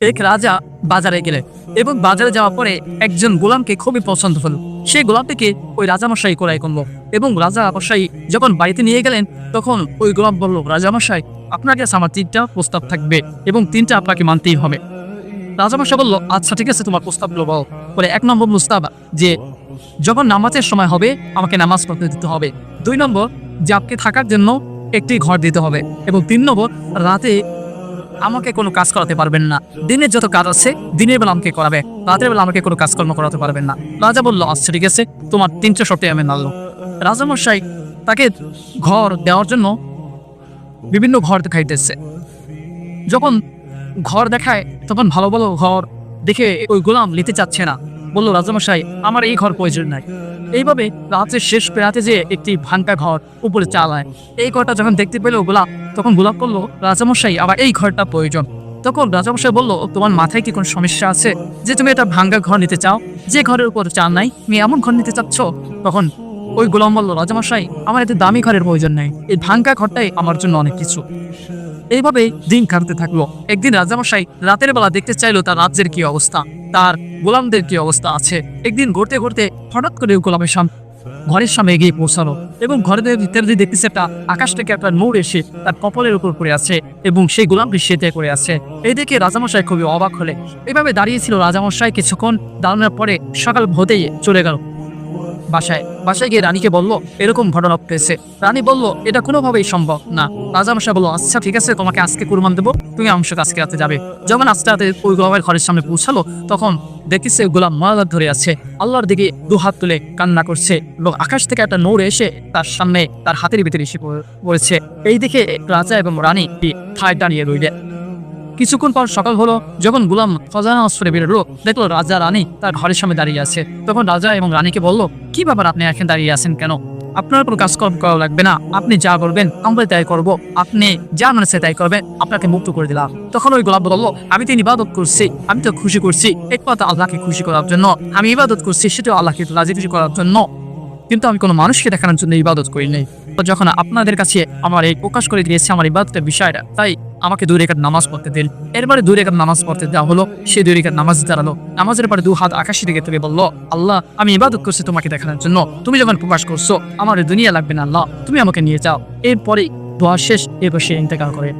এক রাজা বাজারে গেলেন এবং বাজারে যাওয়ার পরে একজন গোলামকে খুবই পছন্দ হলো। সেই গোলামটিকে ওই রাজামশাই ক্রয় করলো এবং রাজামশাই যখন বাড়িতে নিয়ে গেলেন তখন ওই গোলাম বলল, রাজামশাই আপনার কাছে আমার 3টা প্রস্তাব থাকবে এবং 3টা আপনাকে মানতেই হবে। রাজামশাই বলল, আচ্ছা ঠিক আছে, তোমার প্রস্তাবগুলো বলো। বলে 1 নম্বর প্রস্তাব যে যখন নামাজের সময় হবে আমাকে নামাজ পড়তে দিতে হবে। 2 নম্বর যে আপনি থাকার জন্য একটি ঘর দিতে হবে এবং 3 নম্বর রাতে আমাকে কোনো কাজ করাতে পারবেন না। দিনের যত কাজ আছে দিনের বেলা আমাকে করাবে, রাতের বেলা আমাকে কোনো কাজকর্ম করাতে পারবেন না। রাজা বলল, আচ্ছা ঠিক আছে, তোমার 3টা শর্তে আমি মানলাম। রাজামশাই তাকে ঘর দেওয়ার জন্য বিভিন্ন ঘর দেখাইতেছে। যখন ঘর দেখায় তখন ভালো ভালো ঘর দেখে ওই গোলাম নিতে চাচ্ছে না। বলল, রাজামশাই আমার এই ঘর প্রয়োজন নাই। এইভাবে রাতের শেষ প্রাতে যে একটি ভাঙ্গা ঘর উপরে চালায়, এই ঘরটা যখন দেখতে পেল গোলাপ, তখন গোলাপ বলল, রাজামশাই আবার এই ঘরটা প্রয়োজন। তখন রাজামশাই বলল, তোমার মাথায় কি কোনো সমস্যা আছে যে তুমি এটা ভাঙ্গা ঘর নিতে চাও, যে ঘরের উপর চাল নাই তুমি এমন ঘর নিতে চাচ্ছ? তখন ওই গোলাম বলল, রাজামশাই আমার এতে দামি ঘরের প্রয়োজন নেই, এই ভাঙ্গা ঘরটাই আমার জন্য অনেক কিছু। এইভাবে দিন কাটতে থাকলো। একদিন রাজামশাই রাতের বেলা দেখতে চাইলো তার রাজ্যের কি অবস্থা, তার গোলামদের কি অবস্থা আছে। একদিন ঘুরতে ঘুরতে হঠাৎ করে গোলামের ঘরের সামনে এগিয়ে পৌঁছালো এবং ঘরের ভিতরে দেখতেছে একটা আকাশ থেকে একটা নূর এসে তার কপালের উপর পড়ে আছে এবং সেই গোলামটি সেতে করে আছে। এই দেখে রাজামশাই খুবই অবাক হলে এইভাবে দাঁড়িয়েছিল। রাজামশাই কিছুক্ষণ দাঁড়ানোর পরে সকাল হতেই চলে গেল বাসায় গিয়ে রানীকে বলল, এরকম ঘটনা ঘটেছে। রানী বলল, এটা কোনোভাবেই সম্ভব না। রাজামশাই বলল, আচ্ছা ঠিক আছে, তোমাকে আজকে কুরবান দেবো, তুমি আমার সাথে আজকে রাতে যাবে। যখন আস্তে রাতে ওই গোলামের ঘরের সামনে পৌঁছালো তখন দেখতেছে গোলাম মালাদ ধরে আছে, আল্লাহর দিকে 2 হাত তুলে কান্না করছে এবং আকাশ থেকে একটা নূর এসে তার সামনে তার হাতের ভিতরে এসে পড়েছে। এই দেখে রাজা এবং রানী ঠায় দাঁড়িয়ে রইলেন। কিছুক্ষণ পর সকাল হলো। যখন গোলাম ফজর নামাজ পড়ে বেরোলো, দেখলো রাজা রানী তার ঘরের সামনে দাঁড়িয়ে আছে। তখন রাজা এবং রানীকে বলল, কি ব্যাপার, আপনি এখন দাঁড়িয়ে আছেন কেন? আপনার কোনো কাজকর্ম করা লাগবে না, আপনি যা করবেন আমরা তাই করব, আপনি যা মনে চায় তাই করবেন, আপনাকে মুক্ত করে দিলাম। তখন ওই গোলাপ বলল, আমি তো ইবাদত করছি, আমি তো খুশি করছি, একমাত্র আল্লাহকে খুশি করার জন্য আমি ইবাদত করছি, সেটাও আল্লাহকে রাজি খুশি করার জন্য, কিন্তু আমি কোনো মানুষকে দেখানোর জন্য ইবাদত করি নাই। যখন আপনাদের কাছে আমার এই প্রকাশ করে দিয়েছে আমার ইবাদতের বিষয়টা, তাই আমাকে 2 রাকাত নামাজ পড়তে দিন। এরপরে 2 রাকাত নামাজ পড়তে দেওয়া হলো। সে 2 রাকাত নামাজ দাঁড়ালো। নামাজের পরে 2 হাত আকাশে দিকে তুলে বলল, আল্লাহ আমি ইবাদত করছি তোমাকে দেখানোর জন্য, তুমি যখন প্রকাশ করছো আমার দুনিয়া লাগবে না, আল্লাহ তুমি আমাকে নিয়ে যাও। এরপরে দোয়া শেষ, এরপর সে ইন্তেকাল করে।